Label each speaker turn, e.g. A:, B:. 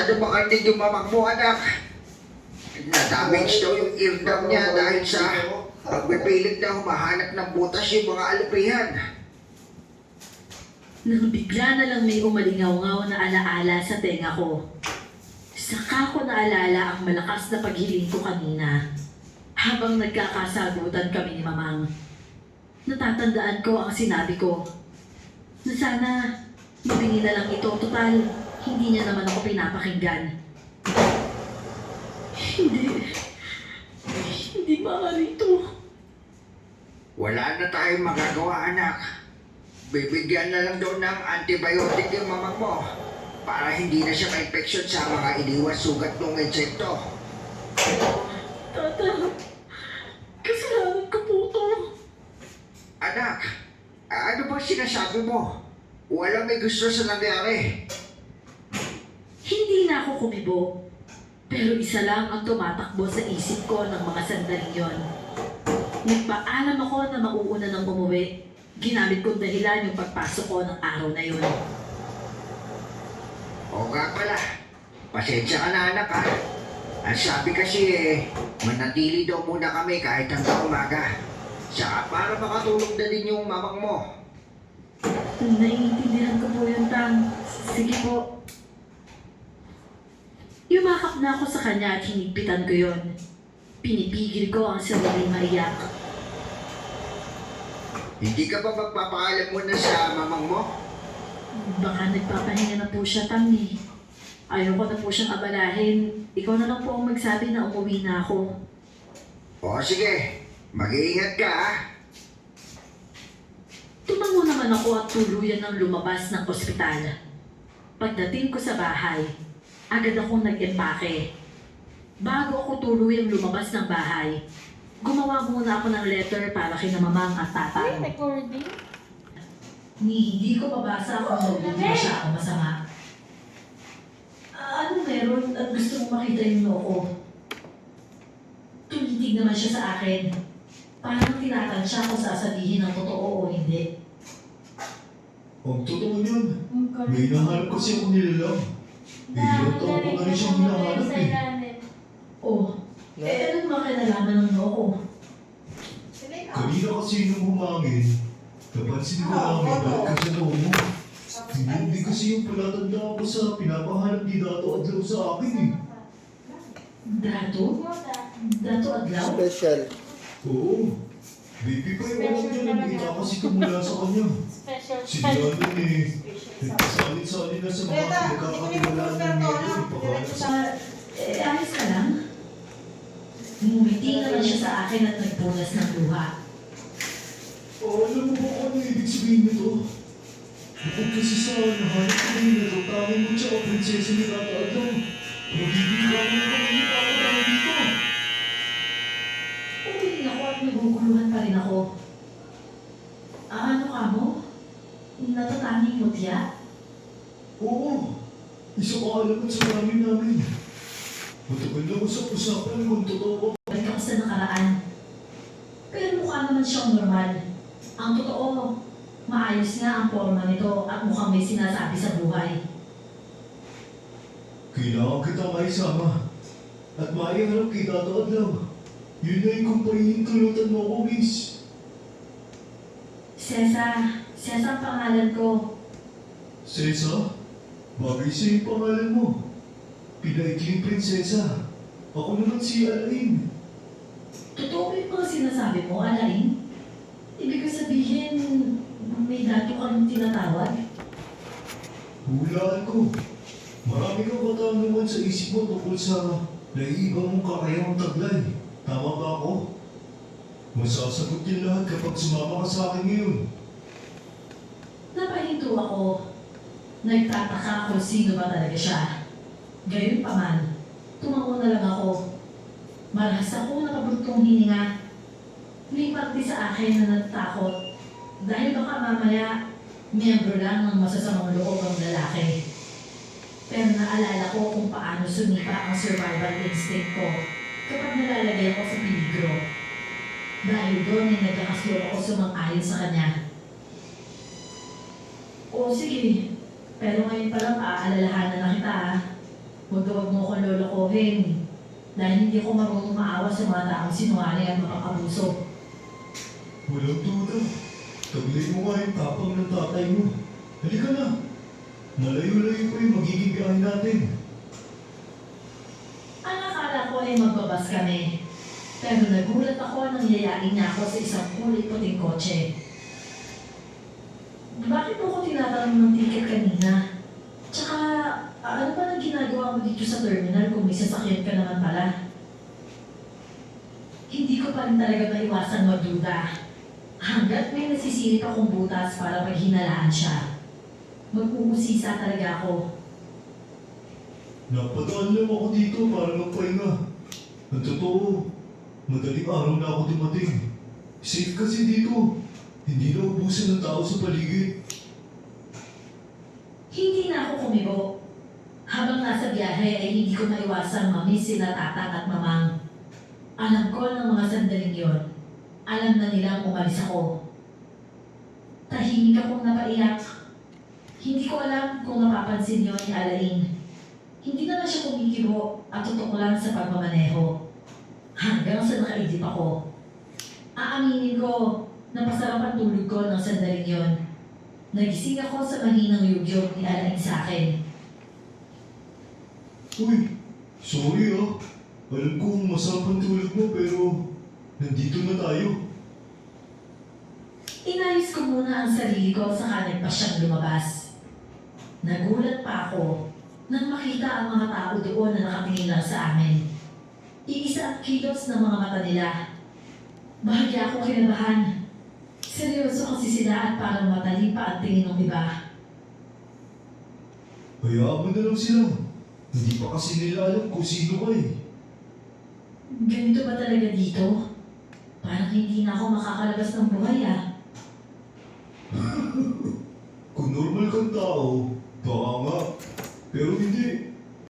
A: Ano makarinig yung mamang mo, anak? Na-damage daw yung eardrum niya dahil sa pagpipilit na humahanap ng butas yung mga alupihan.
B: Nang bigla na lang may umalingaw-ngaw na alaala sa tenga ko. Saka ko naalala ang malakas na paghiling ko kanina habang nagkakasagutan kami ni Mamang. Natatandaan ko ang sinabi ko na sana mabingi na lang ito, total hindi niya naman ako pinapakinggan. Hindi maaari ito.
A: Wala na tayong magagawa, anak. Bibigyan na lang daw ng antibiotic yung mamang mo para hindi na siya ma-infection sa mga iniwas sugat ng insekto.
B: Tata, kasalanan ko po ito.
A: Anak, ano ba sinasabi mo? Wala may gusto sa nangyari.
B: Hindi na ako kumibo. Pero isa lang ang tumatakbo sa isip ko ng mga sandaling yon. Nagpaalam ako na mauuna ng umuwi. Ginamit kong dahilan yung pagpasok ko ng araw na yun.
A: O nga pala, pasensya ka na anak ha. Ang sabi kasi manatili daw muna kami kahit hanggang umaga. Saka para makatulog na din yung mamang mo.
B: Naiintindihan ko po yun, Tang. Sige po. Yumakap na ako sa kanya at hinigpitan ko yun. Pinipigil ko ang sariling maiyak.
A: Hindi ka ba magpapaalam muna sa mamang mo?
B: Baka nagpapahinga na po siya, Tang eh. Ayaw ko na po siyang abalahin. Ikaw na lang po ang magsabi na umuwi na ako.
A: O sige, mag-iingat ka ha.
B: Tumango naman ako at tuluyan ng lumabas ng ospital. Pagdating ko sa bahay, agad akong nag-empake. Bago ako tuluyang lumabas ng bahay, gumawa muna ako ng letter para kina Mamang at Tatang.
C: Recording?
B: Hindi ko mabasa kung hindi ba siya ako masama. Ano meron at gusto mong makita yung noo ko? Tumitig naman siya sa akin. Parang tinatansya kung sasabihin ng totoo o hindi.
D: Ang totoo niyan, may nahanap kasi ako nilalang. Ilang taon ko na rin siyang hinahanap eh.
B: Oh, ano naman kinalaman ng noo ko?
D: Kanina kasi nung humangin, napansin ko lang may balik ka sa noo mo. Hindi kasi yung palatanda ko sa pinapahanap ni Dato Adlaw sa akin eh.
B: Dato? Dato Adlaw?
E: Special.
D: Oo. Baby pa yung alam niya, nakita kasi ko mula sa kanya. Si Dato nagpasalit-salit na sa mga pinagkakatiwalaan ng nito, ipakahanap sa...
B: Ayos ka lang? Ngumiti naman siya sa akin at nagpunas ng luha.
D: Alam mo ba kung ano ibig sabihin nito? Bukod kasi sa nahanap ko rin na tatawin ko siya ang prinsesa ni Dato Adlaw. Magiging kami na kami ni Papa Dami dito.
B: Umuwi ako at naguguluhan pa rin ako. Ano ka mo? Natatanging mutya?
D: Oo, isa ka alaman sa namin namin. Matagal na usap-usapan kung totoo.
B: Balik ako sa nakaraan. Pero mukha naman siyang normal. Ang totoo, maayos nga ang forma nito at mukhang may sinasabi sa buhay.
D: Kailangan kita maisama. At maiharap kay Dato Adlaw. Yun na yung kumpanyang tulutan mo ko, miss.
B: Cesar ang pangalan ko.
D: Sesa, bagay sa yung pangalan mo. Pinaikling prinsesa. Ako naman si Alain.
B: Totoo ba yung mga sinasabi mo, Alain? Ibig ko sabihin, may dato kang tinatawag?
D: Hulaan ko. Marami kang katanungan sa isip mo tungkol sa naiiba mong kakayang taglay. Tama ba ako? Masasagot yan lahat kapag sumama ka sa akin ngayon.
B: Napahinto ako. Nagtataka kung sino ba talaga siya. Gayon pa man, tumango na lang ako. Marahas ako nakabuntong hininga. May parte sa akin na natatakot dahil baka mamaya miyembro lang ng masasamang loob ang lalaki. Pero naalala ko kung paano sumipa ang survival instinct ko kapag nalalagay ako sa peligro. Dahil doon ay nagkakasuro ako sumang-ayon sa kanya. O sige, pero ngayon pa lang aalalahanan na kita. Huwag mo ko lolokohin. Dahil hindi ko marunong maawa sa mga taong sinungaling at makakabuso.
D: Walang duda. Taglay mo nga yung tapang ng tatay mo. Halika na. Malayo-layo pa yung magiging biyahe natin.
B: Ang akala ko ay magbabas kami. Pero nagulat ako nang yayain niya ako sa isang kulay puting kotse. Bakit mo ko tinatanong ng ticket kanina? Tsaka, ano ba nang ginagawa mo dito sa terminal kung may sasakyan ka naman pala? Hindi ko pa rin talaga maiwasan magduda. Hanggat may nasisilip akong butas para paghinalaan siya. Mag-uusisa talaga ako.
D: Napadaan lang ako dito para magpahinga. Ang totoo, madaling araw na ako dumating. Safe kasi dito. Hindi na ubusan ng tao sa paligid.
B: Hindi na ako kumibo. Habang nasa biyahe ay hindi ko maiwasang mamiss sila tatang at mamang. Alam ko ng mga sandaling yon. Alam na nilang umalis ako. Tahimik akong napaiyak. Hindi ko alam kung napapansin niyo ni Alain. Hindi naman siya kumikibo at tutok lang sa pagmamaneho. Hanggang sa nakaisip ako. Aaminin ko na masarap ang tulog ko ng sandaling yon. Nagising ako sa mahinang yugyog ni Alain sa akin.
D: Uy, sorry ah. Alam kong masarap ang tulog mo pero nandito na tayo.
B: Inayos ko muna ang sarili ko saka nagpa siyang lumabas. Nagulat pa ako nang makita ang mga tao doon na nakatingin lang sa amin. Iisa ang kilos ng mga mata nila. Bahagya ako kinabahan. Seryoso kasi sila at parang matalim pa ang tingin ng iba.
D: Hayaan mo na lang sila. Hindi pa kasi nila alam kung sino ka eh.
B: Ganito ba talaga dito? Parang hindi na ako makakalabas ng buhay ah.
D: Kung normal kang tao, baka nga. Pero hindi.